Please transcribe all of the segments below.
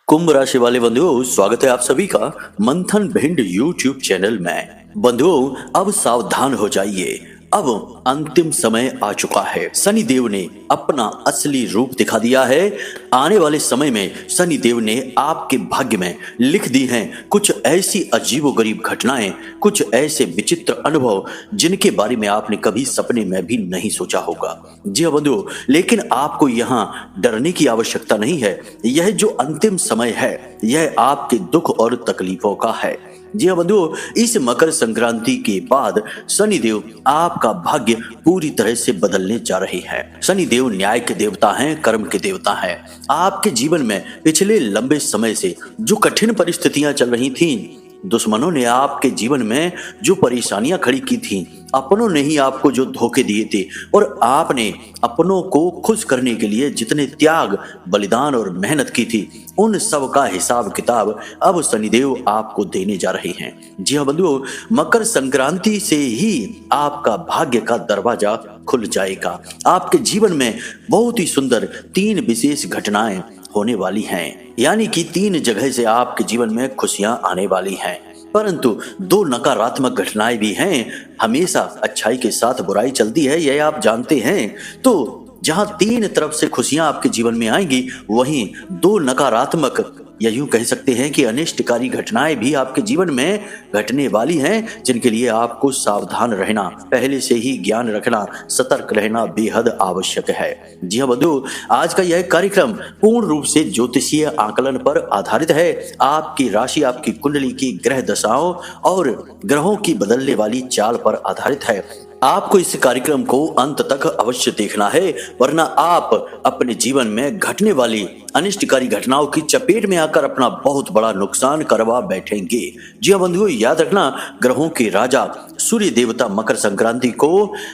कुंभ राशि वाले बंधुओं, स्वागत है आप सभी का मंथन भिंड यूट्यूब चैनल में। बंधुओं, अब सावधान हो जाइए। अब अंतिम समय आ चुका है। शनि देव ने अपना असली रूप दिखा दिया है। आने वाले समय में शनि देव ने आपके भाग्य में लिख दी हैं कुछ ऐसी अजीबोगरीब घटनाएं, कुछ ऐसे विचित्र अनुभव जिनके बारे में आपने कभी सपने में भी नहीं सोचा होगा। जी हाँ बंधुओं, लेकिन आपको यहाँ डरने की आवश्यकता नहीं है। यह जो अंतिम समय है, यह आपके दुख और तकलीफों का है। जी हाँ बंधुओं, इस मकर संक्रांति के बाद शनि देव आपका भाग्य पूरी तरह से बदलने जा रहे हैं। शनि देव न्याय के देवता हैं, कर्म के देवता हैं। आपके जीवन में पिछले लंबे समय से जो कठिन परिस्थितियां चल रही थीं, दुश्मनों ने आपके जीवन में जो परेशानियां खड़ी की थीं, अपनों ने ही आपको जो धोखे दिए थे, और आपने अपनों को खुश करने के लिए जितने त्याग, बलिदान और मेहनत की थी, उन सब का हिसाब किताब अब शनिदेव आपको देने जा रहे हैं। जी हाँ बंधुओं, मकर संक्रांति से ही आपका भाग्य का दरवाजा खुल जाएगा। आपके जीवन में बहुत ही सुंदर 3 विशेष घटनाएं होने वाली हैं, यानी कि 3 जगह से आपके जीवन में खुशियां आने वाली हैं। परंतु 2 नकारात्मक घटनाएं भी हैं। हमेशा अच्छाई के साथ बुराई चलती है, यह आप जानते हैं। तो जहां 3 तरफ से खुशियां आपके जीवन में आएंगी, वहीं 2 नकारात्मक, या यूं कह सकते हैं कि अनिष्टकारी घटनाएं भी आपके जीवन में घटने वाली हैं, जिनके लिए आपको सावधान रहना, पहले से ही ज्ञान रखना, सतर्क रहना बेहद आवश्यक है। जी हाँ बंधु, आज का यह कार्यक्रम पूर्ण रूप से ज्योतिषीय आकलन पर आधारित है। आपकी राशि, आपकी कुंडली की ग्रह दशाओं और ग्रहों की बदलने वाली चाल पर आधारित है। आपको इस कार्यक्रम को अंत तक अवश्य देखना है, वरना आप अपने जीवन में घटने वाली अनिष्टकारी घटनाओं की चपेट में आकर अपना बहुत बड़ा नुकसान करवा बैठेंगे। जी हाँ बंधुओं, याद रखना, ग्रहों के राजा सूर्य देवता मकर संक्रांति को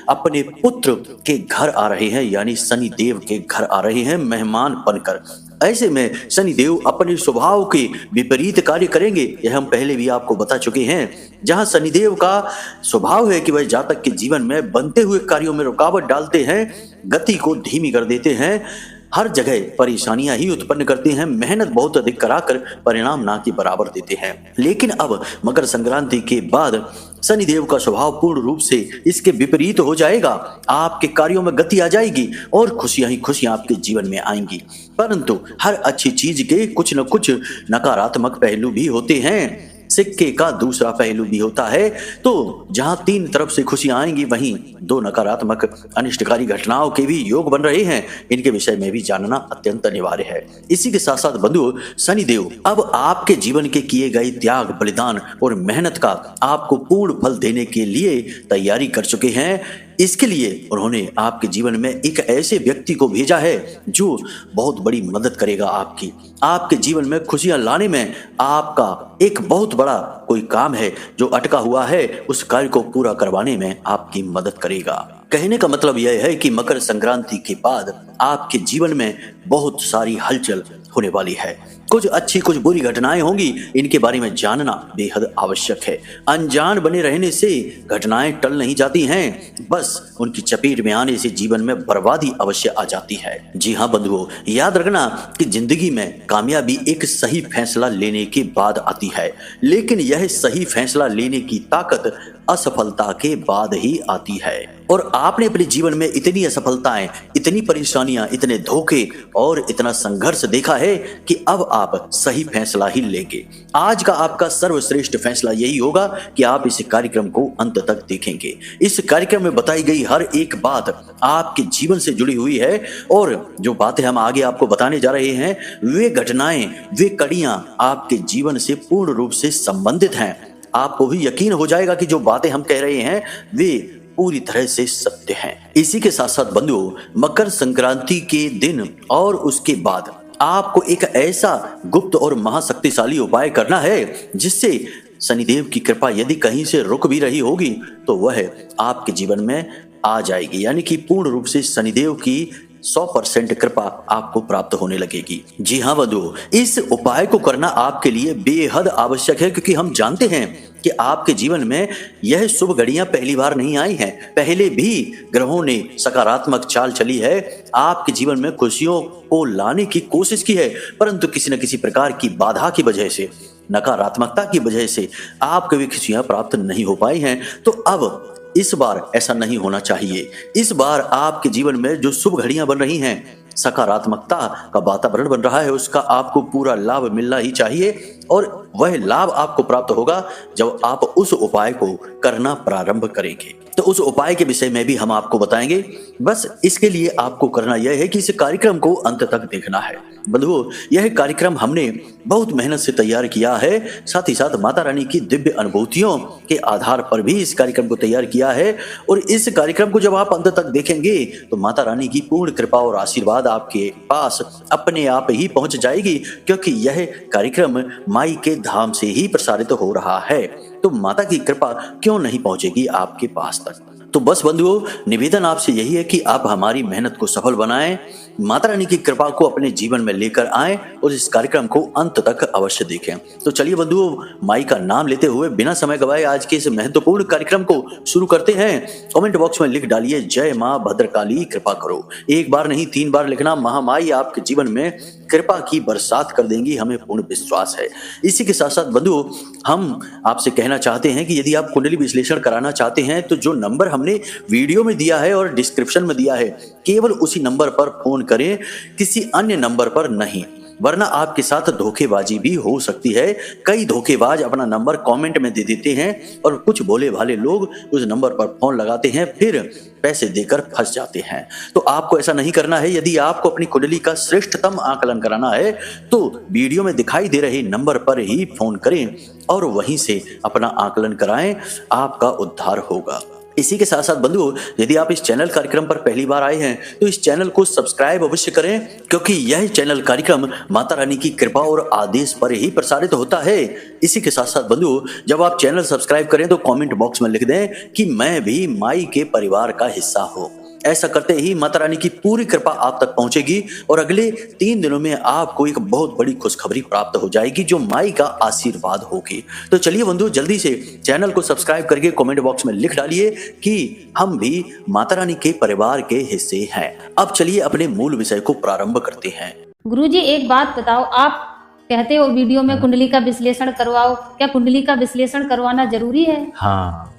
अपने पुत्र के घर आ रहे हैं, यानी शनि देव के घर आ रहे हैं मेहमान बनकर। ऐसे में शनि देव अपने स्वभाव के विपरीत कार्य करेंगे, यह हम पहले भी आपको बता चुके हैं। जहां शनिदेव का स्वभाव है कि वह जातक के जीवन में बनते हुए कार्यों में रुकावट डालते हैं, गति को धीमी कर देते हैं, हर जगह परेशानियां ही उत्पन्न करते हैं, मेहनत बहुत अधिक कराकर परिणाम ना के बराबर देते हैं। लेकिन अब मकर संक्रांति के बाद शनिदेव का स्वभाव पूर्ण रूप से इसके विपरीत हो जाएगा। आपके कार्यों में गति आ जाएगी और खुशियां ही खुशियां आपके जीवन में आएंगी। परंतु हर अच्छी चीज के कुछ न कुछ नकारात्मक पहलू भी होते हैं, सिक्के का दूसरा पहलू भी होता है। तो जहां 3 तरफ से खुशियां आएंगी, वहीं 2 नकारात्मक अनिष्टकारी घटनाओं के भी योग बन रहे हैं। इनके विषय में भी जानना अत्यंत अनिवार्य है। इसी के साथ साथ बंधुओं, शनिदेव अब आपके जीवन के किए गए त्याग, बलिदान और मेहनत का आपको पूर्ण फल देने के लिए तैयारी कर चुके हैं। इसके लिए उन्होंने आपके जीवन में एक ऐसे व्यक्ति को भेजा है जो बहुत बड़ी मदद करेगा आपके जीवन में खुशियां लाने में। आपका एक बहुत बड़ा कोई काम है जो अटका हुआ है, उस कार्य को पूरा करवाने में आपकी मदद करेगा। कहने का मतलब यह है कि मकर संक्रांति के बाद आपके जीवन में बहुत सारी हलचल होने वाली है। कुछ अच्छी, कुछ बुरी घटनाएं होंगी, इनके बारे में जानना बेहद आवश्यक है। अनजान बने रहने से घटनाएं टल नहीं जाती हैं, बस उनकी चपेट में आने से जीवन में बर्बादी अवश्य आ जाती है। जी हाँ बंधुओं, याद रखना कि जिंदगी में कामयाबी एक सही फैसला लेने के बाद आती है, लेकिन यह सही फैसला लेने की ताकत असफलता के बाद ही आती है। और आपने अपने जीवन में इतनी असफलताएं, इतनी परेशानियां, इतने धोखे और इतना संघर्ष देखा है कि अब आप सही फैसला ही लेंगे। आज का आपका सर्वश्रेष्ठ फैसला यही होगा कि आप इस कार्यक्रम को अंत तक देखेंगे। इस कार्यक्रम में बताई गई हर एक बात आपके जीवन से जुड़ी हुई है, और जो बातें हम आगे आपको बताने जा रहे हैं, वे घटनाएं, वे कड़ियां आपके जीवन से पूर्ण रूप से संबंधित हैं। आपको भी यकीन हो जाएगा कि जो बातें हम कह रहे हैं वे पूरी तरह से सत्य हैं। इसी के साथ साथ बंधुओं, मकर संक्रांति के दिन और उसके बाद आपको एक ऐसा गुप्त और महाशक्तिशाली उपाय करना है जिससे शनिदेव की कृपा यदि कहीं से रुक भी रही होगी तो वह आपके जीवन में आ जाएगी, यानी कि पूर्ण रूप से शनिदेव की 100% कृपा आपको प्राप्त होने लगेगी। जी हाँ बंधुओं, इस उपाय को करना आपके लिए बेहद आवश्यक है, क्योंकि हम जानते हैं कि आपके जीवन में यह शुभ घड़ियां पहली बार नहीं आई हैं। पहले भी ग्रहों ने सकारात्मक चाल चली है, आपके जीवन में खुशियों को लाने की कोशिश की है, परंतु किसी न किसी प्रकार की बाधा की वजह से, नकारात्मकता की वजह से आप कभी खुशियां प्राप्त नहीं हो पाई हैं। तो अब इस बार ऐसा नहीं होना चाहिए। इस बार आपके जीवन में जो शुभ घड़ियां बन रही हैं, सकारात्मकता का वातावरण बन रहा है, उसका आपको पूरा लाभ मिलना ही चाहिए और वह लाभ आपको प्राप्त होगा जब आप उस उपाय को करना प्रारंभ करेंगे। तो उस उपाय के विषय में भी हम आपको बताएंगे। बस इसके लिए आपको करना यह है कि इस कार्यक्रम को अंत तक देखना है। बंधुओं, यह कार्यक्रम हमने बहुत मेहनत से तैयार किया है, साथ ही साथ माता रानी की दिव्य अनुभूतियों के आधार पर भी इस कार्यक्रम को तैयार किया है। और इस कार्यक्रम को जब आप अंत तक देखेंगे तो माता रानी की पूर्ण कृपा और आशीर्वाद आपके पास अपने आप ही पहुंच जाएगी, क्योंकि यह कार्यक्रम माई के धाम से ही प्रसारित हो रहा है। तो माता की कृपा क्यों नहीं पहुंचेगी आपके पास तक। तो बस बंधुओं, निवेदन आपसे यही है कि आप हमारी मेहनत को सफल बनाएं, माता रानी की कृपा को अपने जीवन में लेकर आएं और इस कार्यक्रम को अंत तक अवश्य देखें। तो चलिए बंधुओं, माई का नाम लेते हुए बिना समय गवाए आज के इस महत्वपूर्ण कार्यक्रम को शुरू करते हैं। कमेंट बॉक्स में लिख डालिए, जय मां भद्रकाली कृपा करो। एक बार नहीं 3 बार लिखना। महामाई आपके जीवन में कृपा की बरसात कर देंगी, हमें पूर्ण विश्वास है। इसी के साथ साथ बंधुओं, हम आपसे कहना चाहते हैं कि यदि आप कुंडली विश्लेषण कराना चाहते हैं तो जो नंबर हमने वीडियो में दिया है और डिस्क्रिप्शन में दिया है, केवल उसी नंबर पर फोन करें, किसी अन्य नंबर पर नहीं, वरना आपके साथ धोखेबाजी भी हो सकती है। कई धोखेबाज अपना नंबर कमेंट में दे देते हैं और कुछ भोले भाले लोग उस नंबर पर फोन लगाते हैं, फिर पैसे देकर फंस जाते हैं। तो आपको ऐसा नहीं करना है। यदि आपको अपनी कुंडली का श्रेष्ठतम आकलन कराना है तो वीडियो में दिखाई दे रहे नंबर पर ही फोन करें और वहीं से अपना आकलन कराएं, आपका उद्धार होगा। इसी के साथ साथ बंधुओं, यदि आप इस चैनल कार्यक्रम पर पहली बार आए हैं तो इस चैनल को सब्सक्राइब अवश्य करें, क्योंकि यह चैनल कार्यक्रम माता रानी की कृपा और आदेश पर ही प्रसारित होता है। इसी के साथ साथ बंधुओं, जब आप चैनल सब्सक्राइब करें तो कमेंट बॉक्स में लिख दें कि मैं भी माई के परिवार का हिस्सा हूं। ऐसा करते ही माता रानी की पूरी कृपा आप तक पहुंचेगी और अगले 3 दिनों में आपको एक बहुत बड़ी खुशखबरी प्राप्त हो जाएगी, जो माई का आशीर्वाद होगी। तो चलिए बंधु, जल्दी से चैनल को सब्सक्राइब करके कमेंट बॉक्स में लिख डालिए कि हम भी माता रानी के परिवार के हिस्से हैं। अब चलिए अपने मूल विषय को प्रारंभ करते हैं। गुरुजी, एक बात बताओ, आप कहते हो वीडियो में कुंडली का विश्लेषण करवाओ, क्या कुंडली का विश्लेषण करवाना जरूरी है? हाँ,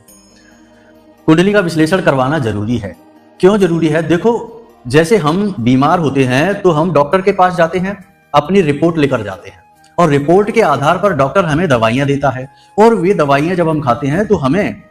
कुंडली का विश्लेषण करवाना जरूरी है। क्यों जरूरी है? देखो, जैसे हम बीमार होते हैं तो हम डॉक्टर के पास जाते हैं, अपनी रिपोर्ट लेकर जाते हैं और रिपोर्ट के आधार पर डॉक्टर हमें दवाइयां देता है और वे दवाइयां जब हम खाते हैं तो हमें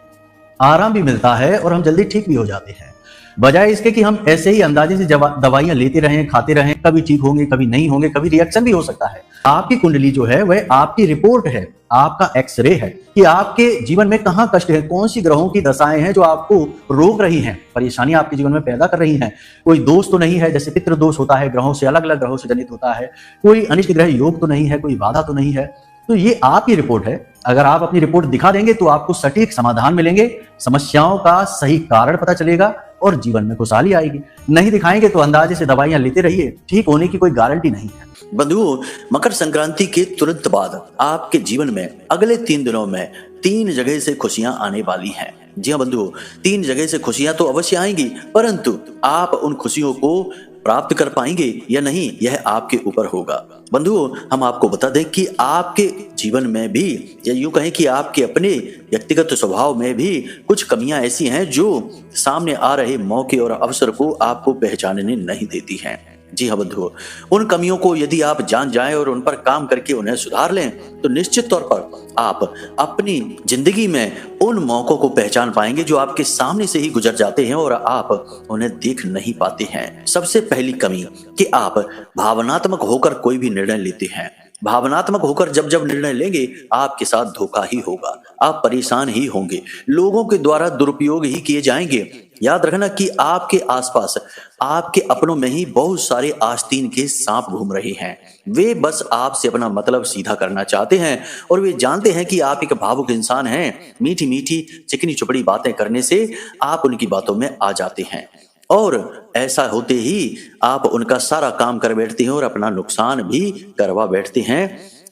आराम भी मिलता है और हम जल्दी ठीक भी हो जाते हैं। बजाय इसके कि हम ऐसे ही अंदाजे से दवाइयां लेते रहें, खाते रहें, कभी ठीक होंगे, कभी नहीं होंगे, कभी रिएक्शन भी हो सकता है। आपकी कुंडली जो है वह आपकी रिपोर्ट है, आपका एक्सरे है कि आपके जीवन में कहां कष्ट है, कौन सी ग्रहों की दशाएं हैं जो आपको रोक रही हैं, परेशानी आपके जीवन में पैदा कर रही हैं। कोई दोष तो नहीं है, जैसे पितृ दोष होता है, ग्रहों से अलग अलग ग्रहों से जनित होता है, कोई अनिष्ट ग्रह योग तो नहीं है, कोई बाधा तो नहीं है। तो ये आपकी रिपोर्ट है। अगर आप अपनी रिपोर्ट दिखा देंगे तो आपको सटीक समाधान मिलेंगे, समस्याओं का सही कारण पता चलेगा और जीवन में खुशहाली आएगी। नहीं दिखाएंगे तो अंदाजे से दवाइयां लेते रहिए, ठीक होने की कोई गारंटी नहीं है। बंधुओं, मकर संक्रांति के तुरंत बाद आपके जीवन में अगले 3 दिनों में 3 जगह से खुशियां आने वाली हैं। जी हाँ बंधुओं, 3 जगह से खुशियां तो अवश्य आएंगी, परंतु आप उन खुशियों को प्राप्त कर पाएंगे या नहीं, यह आपके ऊपर होगा। बंधुओं, हम आपको बता दें कि आपके जीवन में भी, या यूं कहें कि आपके अपने व्यक्तिगत स्वभाव में भी कुछ कमियां ऐसी हैं जो सामने आ रहे मौके और अवसर को आपको पहचानने नहीं देती हैं। जी हाँ बंधुओं, उन कमियों को यदि आप जान जाएं और उन पर काम करके उन्हें सुधार लें तो निश्चित तौर पर आप अपनी जिंदगी में उन मौकों को पहचान पाएंगे जो आपके सामने से ही गुजर जाते हैं और आप उन्हें देख नहीं पाते हैं। सबसे पहली कमी कि आप भावनात्मक होकर कोई भी निर्णय लेते हैं। भावनात्मक होकर जब जब निर्णय लेंगे आपके साथ धोखा ही होगा, आप परेशान ही होंगे, लोगों के द्वारा दुरुपयोग ही किए जाएंगे। याद रखना कि आपके आसपास आपके अपनों में ही बहुत सारे आस्तीन के सांप घूम रहे हैं। वे बस आपसे अपना मतलब सीधा करना चाहते हैं और वे जानते हैं कि आप एक भावुक इंसान हैं। मीठी मीठी चिकनी चुपड़ी बातें करने से आप उनकी बातों में आ जाते हैं और ऐसा होते ही आप उनका सारा काम कर बैठते हैं और अपना नुकसान भी करवा बैठते हैं।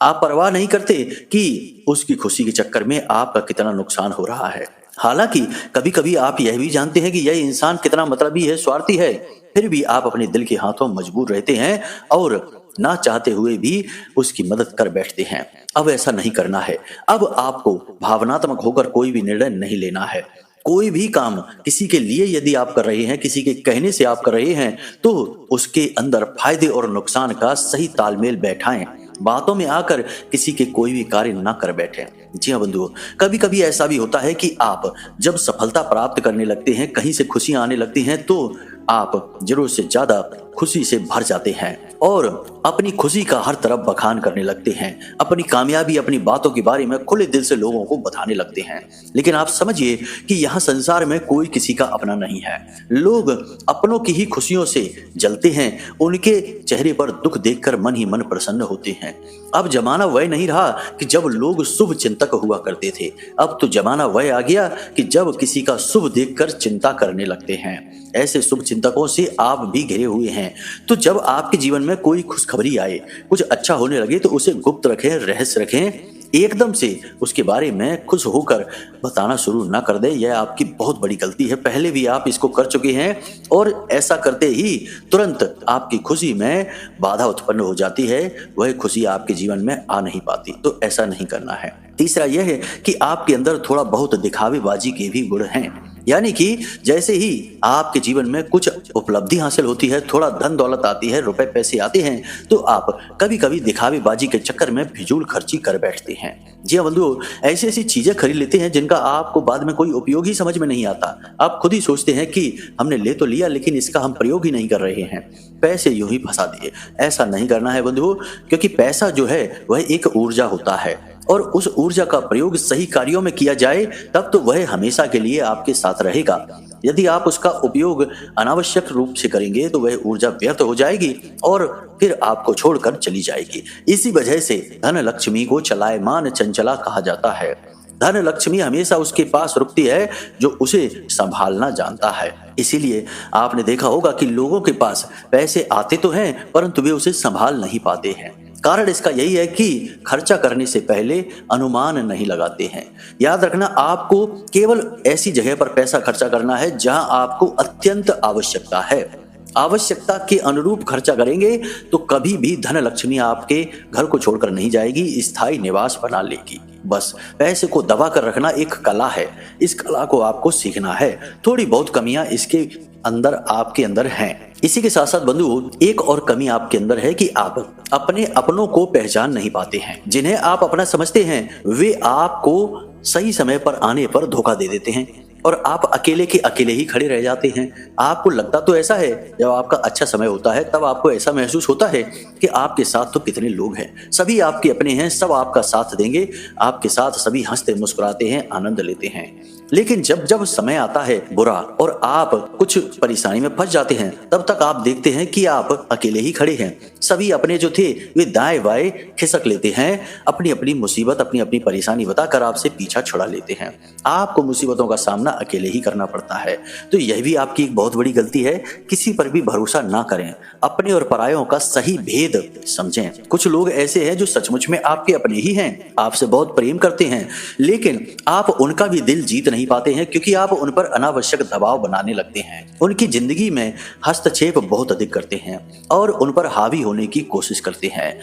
आप परवाह नहीं करते कि उसकी खुशी के चक्कर में आपका कितना नुकसान हो रहा है। हालांकि कभी कभी आप यह भी जानते हैं कि यह इंसान कितना मतलबी है, स्वार्थी है, फिर भी आप अपने दिल के हाथों मजबूर रहते हैं और ना चाहते हुए भी उसकी मदद कर बैठते हैं। अब ऐसा नहीं करना है। अब आपको भावनात्मक होकर कोई भी निर्णय नहीं लेना है। कोई भी काम किसी के लिए यदि आप कर रहे हैं, किसी के कहने से आप कर रहे हैं, तो उसके अंदर फायदे और नुकसान का सही तालमेल बैठाएं। बातों में आकर किसी के कोई भी कार्य ना कर बैठे। जी हाँ बंधुओं, कभी कभी ऐसा भी होता है कि आप जब सफलता प्राप्त करने लगते हैं, कहीं से खुशियां आने लगती हैं, तो आप जरूरत से ज्यादा खुशी से भर जाते हैं और अपनी खुशी का हर तरफ बखान करने लगते हैं। अपनी कामयाबी, अपनी बातों के बारे में खुले दिल से लोगों को बताने लगते हैं। लेकिन आप समझिए कि यहाँ संसार में कोई किसी का अपना नहीं है। लोग अपनों की ही खुशियों से जलते हैं। उनके चेहरे पर दुख देखकर मन ही मन प्रसन्न होते हैं। अब जमाना वह नहीं रहा कि जब लोग शुभ चिंतक हुआ करते थे। अब तो जमाना वह आ गया कि जब किसी का शुभ देखकर चिंता करने लगते हैं। ऐसे शुभ चिंतकों से आप भी घिरे हुए हैं। तो जब आपके जीवन में कोई खुशखबरी आए, कुछ अच्छा होने लगे, तो उसे गुप्त रखें, रहस्य रखें। एकदम से उसके बारे में खुश होकर बताना शुरू ना कर दे। यह आपकी बहुत बड़ी गलती है। पहले भी आप इसको कर चुके हैं और ऐसा करते ही तुरंत आपकी खुशी में बाधा उत्पन्न हो जाती है। वह खुशी आपके जीवन में आ नहीं पाती। तो ऐसा नहीं करना है। तीसरा यह है कि आपके अंदर थोड़ा बहुत दिखावेबाजी के भी गुण हैं। यानी कि जैसे ही आपके जीवन में कुछ उपलब्धि हासिल होती है, थोड़ा धन दौलत आती है, रुपए पैसे आते हैं, तो आप कभी कभी दिखावेबाजी के चक्कर में फिजूल खर्ची कर बैठते हैं। जी हाँ बंधुओं, ऐसी ऐसी चीजें खरीद लेते हैं जिनका आपको बाद में कोई उपयोग ही समझ में नहीं आता। आप खुद ही सोचते हैं कि हमने ले तो लिया, लेकिन इसका हम प्रयोग ही नहीं कर रहे हैं, पैसे यूं ही फंसा दिए। ऐसा नहीं करना है बंधुओं, क्योंकि पैसा जो है वह एक ऊर्जा होता है और उस ऊर्जा का प्रयोग सही कार्यों में किया जाए तब तो वह हमेशा के लिए आपके साथ रहेगा। यदि आप उसका उपयोग अनावश्यक रूप से करेंगे तो वह ऊर्जा व्यर्थ हो जाएगी और फिर आपको छोड़कर चली जाएगी। इसी वजह से धन लक्ष्मी को चलायमान चंचला कहा जाता है। धन लक्ष्मी हमेशा उसके पास रुकती है जो उसे संभालना जानता है। इसीलिए आपने देखा होगा कि लोगों के पास पैसे आते तो हैं परंतु वे उसे संभाल नहीं पाते हैं। कारण इसका यही है कि खर्चा करने से पहले अनुमान नहीं लगाते हैं। याद रखना, आपको केवल ऐसी जगह पर पैसा खर्चा करना है जहां आपको अत्यंत आवश्यकता है। आवश्यकता के अनुरूप खर्चा करेंगे तो कभी भी धन लक्ष्मी आपके घर को छोड़कर नहीं जाएगी, स्थायी निवास बना लेगी। बस पैसे को दबा कर रखना एक कला है। इस कला को आपको सीखना है। थोड़ी बहुत कमियां इसके अंदर आपके अंदर हैं। इसी के साथ साथ बंधु, एक और कमी आपके अंदर है कि आप अपने अपनों को पहचान नहीं पाते हैं। जिन्हें आप अपना समझते हैं वे आपको सही समय पर आने पर धोखा दे देते हैं और आप अकेले के अकेले ही खड़े रह जाते हैं। आपको लगता तो ऐसा है, जब आपका अच्छा समय होता है तब आपको ऐसा महसूस होता है कि आपके साथ तो कितने लोग हैं, सभी आपके अपने हैं, सब आपका साथ देंगे, आपके साथ सभी हंसते मुस्कुराते हैं, आनंद लेते हैं। लेकिन जब जब समय आता है बुरा और आप कुछ परेशानी में फंस जाते हैं, तब तक आप देखते हैं कि आप अकेले ही खड़े हैं। सभी अपने जो थे वे दाएं बाएं खिसक लेते हैं, अपनी अपनी मुसीबत, अपनी अपनी परेशानी बताकर आपसे पीछा छुड़ा लेते हैं। आपको मुसीबतों का सामना अकेले ही करना पड़ता है। तो यह भी आपकी एक बहुत बड़ी गलती है। किसी पर भी भरोसा ना करें। अपने और परायों का सही भेद समझें। कुछ लोग ऐसे हैं जो सचमुच में आपके अपने ही हैं, आपसे बहुत प्रेम करते हैं, लेकिन आप उनका भी दिल जीत नहीं पाते हैं क्योंकि आप उन पर अनावश्यक दबाव बनाने लगते हैं। उनकी जिंदगी में हस्तक्षेप बहुत अधिक करते हैं और उन पर हावी होने की कोशिश करते हैं।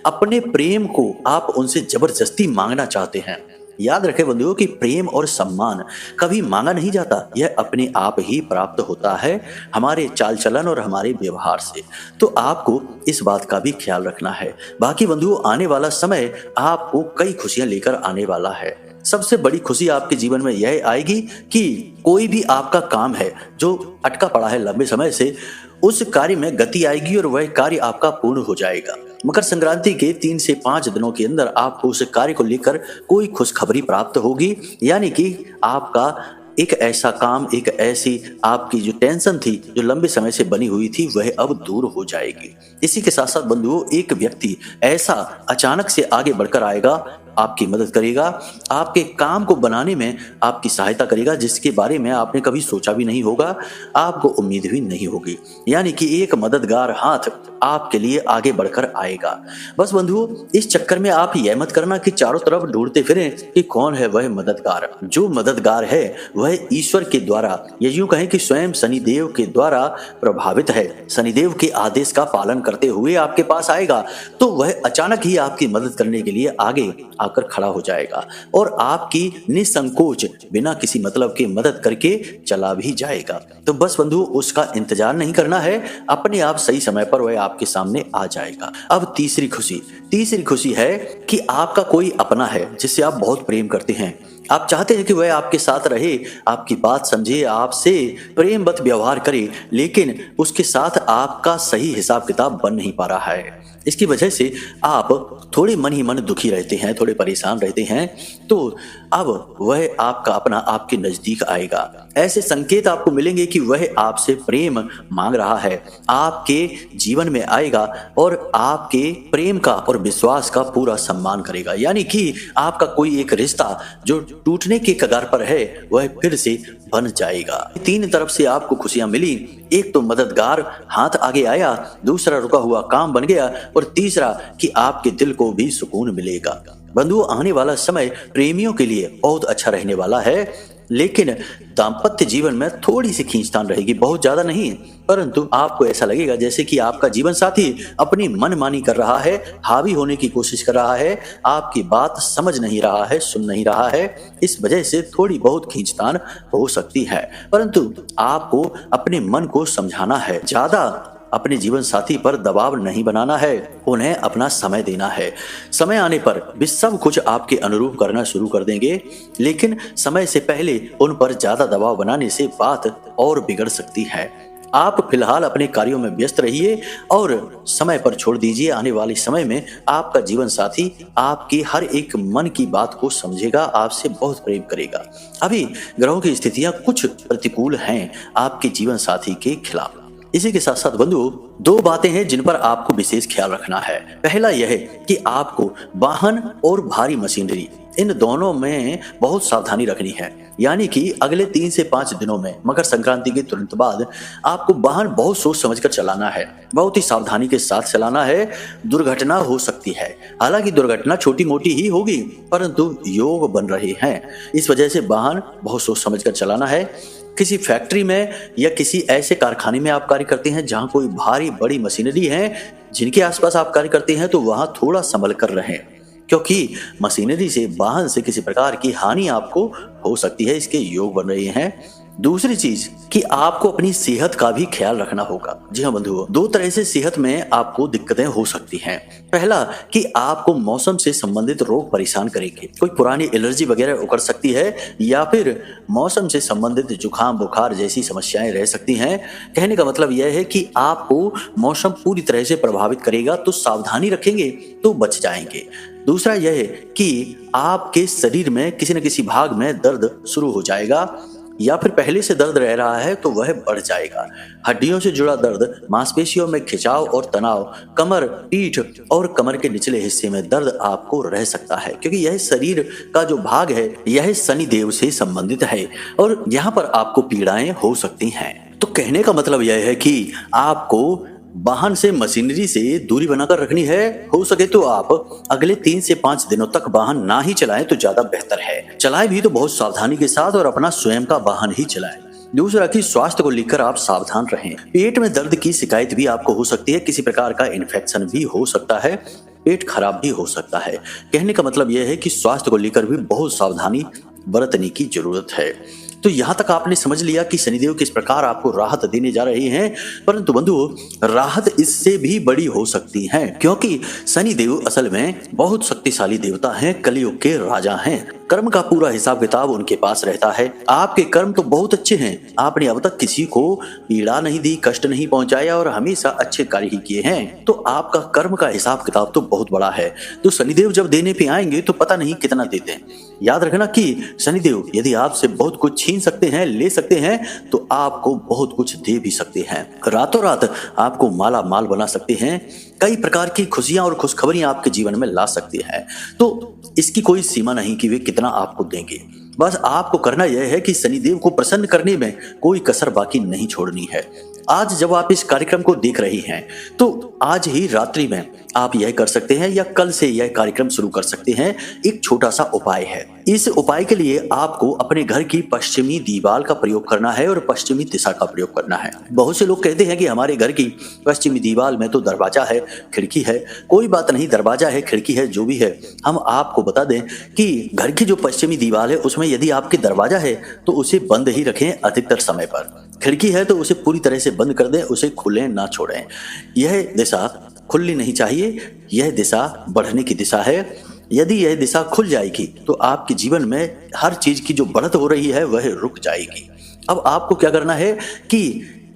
अपने प्रेम को आप उनसे जबरदस्ती मांगना चाहते हैं। याद रखें बंधुओं कि प्रेम और सम्मान कभी मांगा नहीं जाता, यह अपने आप ही प्राप्त होता है हमारे चाल चलन और हमारे व्यवहार से। तो आपको इस बात का भी ख्याल रखना है। बाकी बंधुओं, आने वाला समय आपको कई खुशियां लेकर आने वाला है। सबसे बड़ी खुशी आपके जीवन में यह आएगी कि कोई भी आपका काम है जो अटका पड़ा है लंबे समय से, उस कार्य में गति आएगी और वह कार्य आपका पूर्ण हो जाएगा। मकर संक्रांति के 3 से 5 दिनों के अंदर आपको उस कार्य को लेकर कोई खुशखबरी प्राप्त होगी। यानी कि आपका एक ऐसा काम, एक ऐसी आपकी जो टेंशन थी, जो लंबे समय से बनी हुई थी, वह अब दूर हो जाएगी। इसी के साथ साथ बंधुओं, एक व्यक्ति ऐसा अचानक से आगे बढ़कर आएगा आपकी मदद करेगा, आपके काम को बनाने में आपकी सहायता करेगा जिसके बारे में आपने कभी सोचा भी नहीं होगा, आपको उम्मीद भी नहीं होगी। यानी कि एक मददगार हाथ आपके लिए आगे बढ़कर आएगा। बस बंधुओं, इस चक्कर में आप यह मत करना कि चारों तरफ ढूंढते फिरें कि कौन है वह मददगार। जो मददगार है वह ईश्वर के द्वारा, या यूं कहें कि स्वयं शनिदेव के द्वारा प्रभावित है। शनिदेव के आदेश का पालन करते हुए आपके पास आएगा तो वह अचानक ही आपकी मदद करने के लिए आगे आकर खड़ा हो जाएगा और आपकी निसंकोच बिना किसी मतलब के मदद करके चला भी जाएगा। तो बस बंधु, उसका इंतजार नहीं करना है, अपने आप सही समय पर वह आपके सामने आ जाएगा। अब तीसरी खुशी है कि आपका कोई अपना है जिससे आप बहुत प्रेम करते हैं। आप चाहते हैं कि वह आपके साथ रहे, आपकी बात समझे, आपसे प्रेमवत व्यवहार करे, लेकिन उसके साथ आपका सही हिसाब किताब बन नहीं पा रहा है। इसकी वजह से आप थोड़े मन ही मन दुखी रहते हैं, थोड़े परेशान रहते हैं। तो अब वह आपका अपना आपके नजदीक आएगा। ऐसे संकेत आपको मिलेंगे कि वह आपसे प्रेम मांग रहा है, आपके जीवन में आएगा और आपके प्रेम का और विश्वास का पूरा सम्मान करेगा। यानी कि आपका कोई एक रिश्ता जो टूटने के कगार पर है वह फिर से बन जाएगा। तीन तरफ से आपको खुशियां मिली। एक तो मददगार हाथ आगे आया, दूसरा रुका हुआ काम बन गया और तीसरा कि आपके दिल को भी सुकून मिलेगा। बंधुओं, आने वाला समय प्रेमियों के लिए बहुत अच्छा रहने वाला है, लेकिन दाम्पत्य जीवन में थोड़ी सी खींचतान रहेगी, बहुत ज्यादा नहीं, परंतु आपको ऐसा लगेगा जैसे कि आपका जीवन साथी अपनी मनमानी कर रहा है, हावी होने की कोशिश कर रहा है, आपकी बात समझ नहीं रहा है, सुन नहीं रहा है। इस वजह से थोड़ी बहुत खींचतान हो सकती है, परंतु आपको अपने मन को समझाना है, ज्यादा अपने जीवन साथी पर दबाव नहीं बनाना है, उन्हें अपना समय देना है। समय आने पर वे सब कुछ आपके अनुरूप करना शुरू कर देंगे, लेकिन समय से पहले उन पर ज्यादा दबाव बनाने से बात और बिगड़ सकती है। आप फिलहाल अपने कार्यों में व्यस्त रहिए और समय पर छोड़ दीजिए। आने वाले समय में आपका जीवन साथी आपकी हर एक मन की बात को समझेगा, आपसे बहुत प्रेम करेगा। अभी ग्रहों की स्थितियां कुछ प्रतिकूल हैं आपके जीवन साथी के खिलाफ। इसी के साथ साथ बंधुओं, दो बातें हैं जिन पर आपको विशेष ख्याल रखना है। पहला यह है कि आपको वाहन और भारी मशीनरी, इन दोनों में बहुत सावधानी रखनी है। यानी कि अगले 3 से 5 दिनों में, मकर संक्रांति के तुरंत बाद, आपको वाहन बहुत सोच समझकर चलाना है, बहुत ही सावधानी के साथ चलाना है। दुर्घटना हो सकती है, हालांकि दुर्घटना छोटी मोटी ही होगी, परंतु योग बन रहे हैं। इस वजह से वाहन बहुत सोच समझकर चलाना है। किसी फैक्ट्री में या किसी ऐसे कारखाने में आप कार्य करते हैं जहां कोई भारी बड़ी मशीनरी है जिनके आसपास आप कार्य करते हैं, तो वहां थोड़ा संभल कर रहें, क्योंकि मशीनरी से, वाहन से किसी प्रकार की हानि आपको हो सकती है। इसके योग बन रहे हैं। दूसरी चीज कि आपको अपनी सेहत का भी ख्याल रखना होगा। जी हाँ बंधुओं, दो तरह से सेहत में आपको दिक्कतें हो सकती हैं। पहला कि आपको मौसम से संबंधित रोग परेशान करेंगे, कोई पुरानी एलर्जी वगैरह उकर सकती है, या फिर मौसम से संबंधित जुकाम बुखार जैसी समस्याएं रह सकती हैं। कहने का मतलब यह है कि आपको मौसम पूरी तरह से प्रभावित करेगा, तो सावधानी रखेंगे तो बच जाएंगे। दूसरा यह है कि आपके शरीर में किसी न किसी भाग में दर्द शुरू हो जाएगा, या फिर पहले से दर्द रह रहा है तो वह बढ़ जाएगा। हड्डियों से जुड़ा दर्द, मांसपेशियों में खिंचाव और तनाव, कमर, पीठ और कमर के निचले हिस्से में दर्द आपको रह सकता है, क्योंकि यह शरीर का जो भाग है यह शनि देव से संबंधित है और यहाँ पर आपको पीड़ाएं हो सकती हैं। तो कहने का मतलब यह है कि आपको वाहन से, मशीनरी से दूरी बनाकर रखनी है। हो सके तो आप अगले 3 से 5 दिनों तक वाहन ना ही चलाएं तो ज्यादा बेहतर है। चलाएं भी तो बहुत सावधानी के साथ और अपना स्वयं का वाहन ही चलाएं। दूसरा कि स्वास्थ्य को लेकर आप सावधान रहें। पेट में दर्द की शिकायत भी आपको हो सकती है, किसी प्रकार का इन्फेक्शन भी हो सकता है, पेट खराब भी हो सकता है। कहने का मतलब यह है कि स्वास्थ्य को लेकर भी बहुत सावधानी बरतने की जरूरत है। तो यहाँ तक आपने समझ लिया कि शनिदेव किस प्रकार आपको राहत देने जा रहे हैं, परंतु बंधुओं राहत इससे भी बड़ी हो सकती है, क्योंकि शनिदेव असल में बहुत शक्तिशाली देवता हैं, कलयुग के राजा हैं। कर्म का पूरा हिसाब किताब उनके पास रहता है। आपके कर्म तो बहुत अच्छे हैं, आपने अब तक किसी को पीड़ा नहीं दी, कष्ट नहीं पहुंचाया और हमेशा अच्छे कार्य ही किए हैं, तो आपका कर्म का हिसाब किताब तो बहुत बड़ा है। तो शनिदेव जब देने पे आएंगे तो पता नहीं कितना देते हैं। याद रखना कि शनिदेव यदि आपसे बहुत कुछ छीन सकते हैं, ले सकते हैं, तो आपको बहुत कुछ दे भी सकते हैं। रातों रात आपको माला माल बना सकते हैं। कई प्रकार की खुशियां और खुशखबरियां आपके जीवन में ला सकती है। तो इसकी कोई सीमा नहीं कि वे कितना आपको देंगे। बस आपको करना यह है कि शनिदेव को प्रसन्न करने में कोई कसर बाकी नहीं छोड़नी है। आज जब आप इस कार्यक्रम को देख रही हैं तो आज ही रात्रि में आप यह कर सकते हैं या कल से यह कार्यक्रम शुरू कर सकते हैं। एक छोटा सा उपाय है। इस उपाय के लिए आपको अपने घर की पश्चिमी दीवार का प्रयोग करना है और पश्चिमी दिशा का प्रयोग करना है। बहुत से लोग कहते हैं कि हमारे घर की पश्चिमी दीवार में तो दरवाजा है, खिड़की है। कोई बात नहीं, दरवाजा है, खिड़की है, जो भी है, हम आपको बता दें कि घर की जो पश्चिमी दीवार है उसमें यदि आपके दरवाजा है तो उसे बंद ही रखें अधिकतर समय पर। खिड़की है तो उसे पूरी तरह से बंद कर दें, उसे खुले ना छोड़ें। यह दिशा खुलनी नहीं चाहिए, यह दिशा बढ़ने की दिशा है। यदि यह दिशा खुल जाएगी तो आपके जीवन में हर चीज की जो बढ़त हो रही है वह रुक जाएगी। अब आपको क्या करना है कि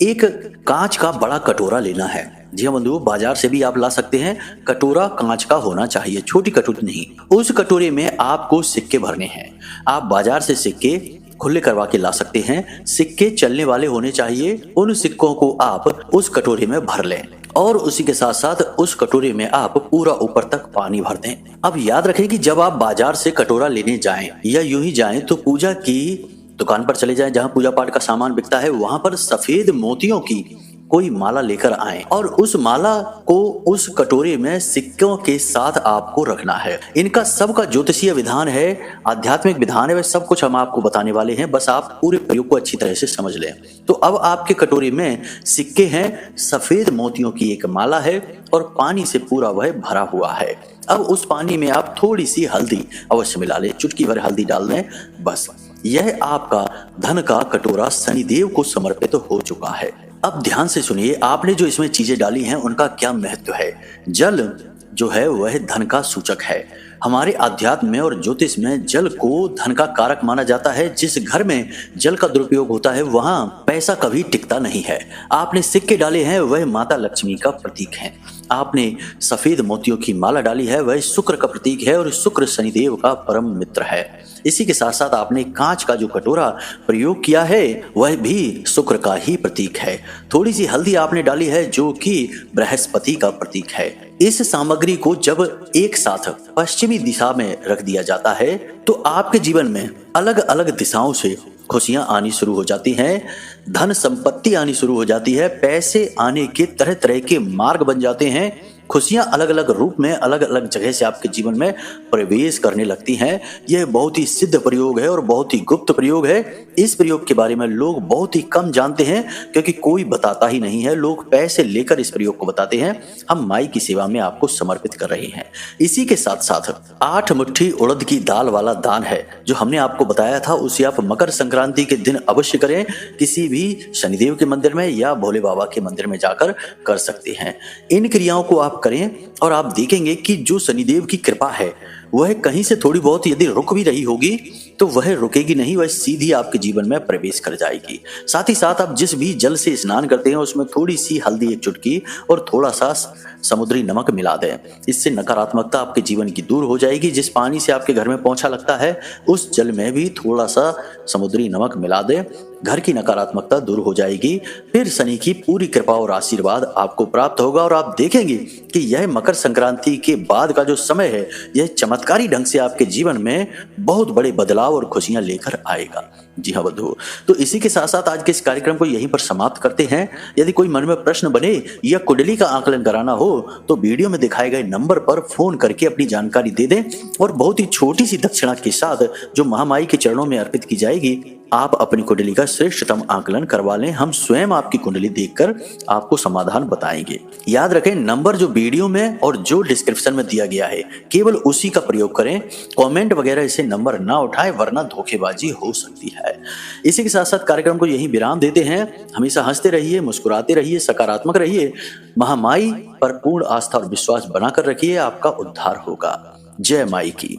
एक कांच का बड़ा कटोरा लेना है। जी हाँ बंधुओं, बाजार से भी आप ला सकते हैं। कटोरा कांच का होना चाहिए, छोटी कटोरी नहीं। उस कटोरे में आपको सिक्के भरने हैं। आप बाजार से सिक्के खुले करवा के ला सकते हैं। सिक्के चलने वाले होने चाहिए। उन सिक्कों को आप उस कटोरे में भर लें और उसी के साथ साथ उस कटोरे में आप पूरा ऊपर तक पानी भर दें। अब याद रखें कि जब आप बाजार से कटोरा लेने जाएं या यूं ही जाएं तो पूजा की दुकान पर चले जाएं, जहां पूजा पाठ का सामान बिकता है, वहां पर सफेद मोतियों की कोई माला लेकर आएं और उस माला को उस कटोरे में सिक्कों के साथ आपको रखना है। इनका सबका ज्योतिषीय विधान है, आध्यात्मिक विधान है, वह सब कुछ हम आपको बताने वाले हैं। बस आप पूरे प्रयोग को अच्छी तरह से समझ लें। तो अब आपके कटोरे में सिक्के हैं, सफेद मोतियों की एक माला है और पानी से पूरा वह भरा हुआ है। अब उस पानी में आप थोड़ी सी हल्दी अवश्य मिला लें, चुटकी भर हल्दी डाल दें। बस यह आपका धन का कटोरा शनिदेव को समर्पित हो चुका है। अब ध्यान से सुनिए, आपने जो इसमें चीजें डाली हैं उनका क्या महत्व है। जल जो है वह धन का सूचक है। हमारे अध्यात्म में और ज्योतिष में जल को धन का कारक माना जाता है। जिस घर में जल का दुरुपयोग होता है वहां पैसा कभी टिकता नहीं है। आपने सिक्के डाले हैं, वह माता लक्ष्मी का प्रतीक है। आपने सफेद मोतियों की माला डाली है, वह शुक्र का प्रतीक है और शुक्र शनिदेव का परम मित्र है। इसी के साथ साथ आपने कांच का जो कटोरा प्रयोग किया है वह भी शुक्र का ही प्रतीक है। थोड़ी सी हल्दी आपने डाली है जो कि बृहस्पति का प्रतीक है। इस सामग्री को जब एक साथ पश्चिमी दिशा में रख दिया जाता है तो आपके जीवन में अलग अलग दिशाओं से खुशियां आनी शुरू हो जाती हैं, धन संपत्ति आनी शुरू हो जाती है, पैसे आने के तरह तरह के मार्ग बन जाते हैं। खुशियां अलग अलग रूप में अलग अलग जगह से आपके जीवन में प्रवेश करने लगती हैं। यह बहुत ही सिद्ध प्रयोग है और बहुत ही गुप्त प्रयोग है। इस प्रयोग के बारे में लोग बहुत ही कम जानते हैं क्योंकि कोई बताता ही नहीं है। लोग पैसे लेकर इस प्रयोग को बताते हैं। हम माई की सेवा में आपको समर्पित कर रहे हैं। इसी के साथ साथ 8 मुट्ठी उड़द की दाल वाला दान है जो हमने आपको बताया था, उसे आप मकर संक्रांति के दिन अवश्य करें। किसी भी शनिदेव के मंदिर में या भोले बाबा के मंदिर में जाकर कर सकते हैं। इन क्रियाओं को आप करें और आप देखेंगे कि जो शनिदेव की कृपा है वह कहीं से थोड़ी बहुत यदि रुक भी रही होगी तो वह रुकेगी नहीं, वह सीधी आपके जीवन में प्रवेश कर जाएगी। साथ ही साथ आप जिस भी जल से स्नान करते हैं उसमें थोड़ी सी हल्दी एक चुटकी और थोड़ा सा समुद्री नमक मिला दें। इससे नकारात्मकता आपके जीवन की दूर हो जाएगी। जिस पानी से आपके घर में पोंछा लगता है उस जल में भी थोड़ा सा समुद्री नमक मिला दें। घर की नकारात्मकता दूर हो जाएगी। फिर शनि की पूरी कृपा और आशीर्वाद आपको प्राप्त होगा और आप देखेंगे कि यह मकर संक्रांति के बाद का जो समय है यह चमत्कारी ढंग से आपके जीवन में बहुत बड़े बदलाव और खुशियां लेकर आएगा। जी हाँ बंधुओं, तो इसी के साथ साथ आज के इस कार्यक्रम को यहीं पर समाप्त करते हैं। यदि कोई मन में प्रश्न बने या कुंडली का आकलन कराना हो तो वीडियो में दिखाए गए नंबर पर फोन करके अपनी जानकारी दे दें और बहुत ही छोटी सी दक्षिणा के साथ जो महामाई के चरणों में अर्पित की जाएगी आप अपनी कुंडली का श्रेष्ठतम आकलन करवा लें। हम स्वयं आपकी कुंडली देखकर आपको समाधान बताएंगे। याद रखें, नंबर जो वीडियो में और जो डिस्क्रिप्शन में दिया गया है केवल उसी का प्रयोग करें। कमेंट वगैरह से नंबर ना उठाएं वरना धोखेबाजी हो सकती है। इसी के साथ साथ कार्यक्रम को यही विराम देते हैं। हमेशा हंसते रहिए, मुस्कुराते रहिए, सकारात्मक रहिए। महामाई पर पूर्ण आस्था और विश्वास बनाकर रखिए, आपका उद्धार होगा। जय माई की।